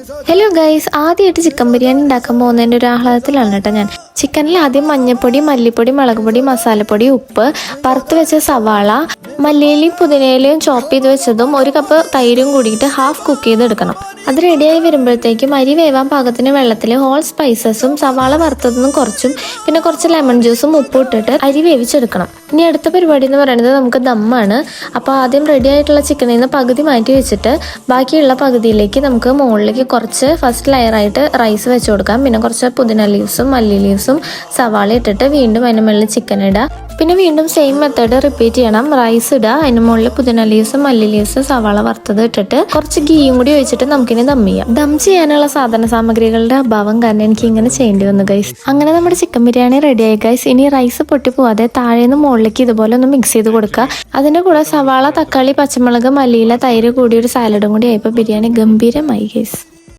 Hello guys, ആദ്യമായിട്ട് chicken biryani ഉണ്ടാക്കാൻ പോകുന്നതിൻ്റെ ഒരു ആഹ്ലാദത്തിലാണ് കേട്ടോ ഞാൻ. ചിക്കനിൽ ആദ്യം മഞ്ഞൾപ്പൊടി, മല്ലിപ്പൊടി, മുളക് പൊടി, മസാലപ്പൊടി, ഉപ്പ്, വറുത്ത് വെച്ച സവാള, മല്ലിയിലയും പുതിനയിലയും ചോപ്പ് ചെയ്ത് വെച്ചതും 1 കപ്പ് തൈരും കൂടിയിട്ട് ഹാഫ് കുക്ക് ചെയ്തെടുക്കണം. അത് റെഡിയായി വരുമ്പോഴത്തേക്കും അരി വേവാൻ പാകത്തിന് വെള്ളത്തിൽ ഹോൾ സ്പൈസസും സവാള വറുത്തതൊന്നും കുറച്ചും പിന്നെ കുറച്ച് ലെമൺ ജ്യൂസും ഉപ്പും ഇട്ടിട്ട് അരി വേവിച്ചെടുക്കണം. ഇനി അടുത്ത പരിപാടി എന്ന് പറയുന്നത് നമുക്ക് ദമ്മാണ്. അപ്പോൾ ആദ്യം റെഡി ആയിട്ടുള്ള ചിക്കനിൽ നിന്ന് പകുതി മാറ്റി വെച്ചിട്ട് ബാക്കിയുള്ള പകുതിയിലേക്ക് നമുക്ക് മുകളിലേക്ക് കുറച്ച് ഫസ്റ്റ് ലെയറായിട്ട് റൈസ് വെച്ച് കൊടുക്കാം. പിന്നെ കുറച്ച് പുതിന ലീവ്സും മല്ലി ലീവ്സും സവാള ഇട്ടിട്ട് വീണ്ടും അതിന് മുകളിൽ ചിക്കൻ ഇടുക. പിന്നെ വീണ്ടും സെയിം മെത്തേഡ് റിപ്പീറ്റ് ചെയ്യണം. റൈസ് ഇടുക, അതിന് മുകളിൽ പുതിന ലീവ്സും മല്ലി ലീവ്സും സവാള വറുത്തത് ഇട്ടിട്ട് കുറച്ച് ഗീയും കൂടി ഒഴിച്ചിട്ട് നമുക്കിനി ദം ചെയ്യാം. ദം ചെയ്യാനുള്ള സാധന സാമഗ്രികളുടെ അഭാവം കാരണം എനിക്ക് ഇങ്ങനെ ചെയ്യേണ്ടി വന്നു ഗൈസ്. അങ്ങനെ നമ്മുടെ ചിക്കൻ ബിരിയാണി റെഡിയായി ഗൈസ്. ഇനി റൈസ് പൊട്ടി പോവാതെ താഴേന്ന് മുകളിലേക്ക് ഇതുപോലെ ഒന്ന് മിക്സ് ചെയ്ത് കൊടുക്കുക. അതിൻ്റെ കൂടെ സവാള, തക്കാളി, പച്ചമുളക്, മല്ലിയില, തൈര് കൂടി ഒരു സാലഡും കൂടി ആയപ്പോൾ ബിരിയാണി ഗംഭീരമായി ഗൈസ്.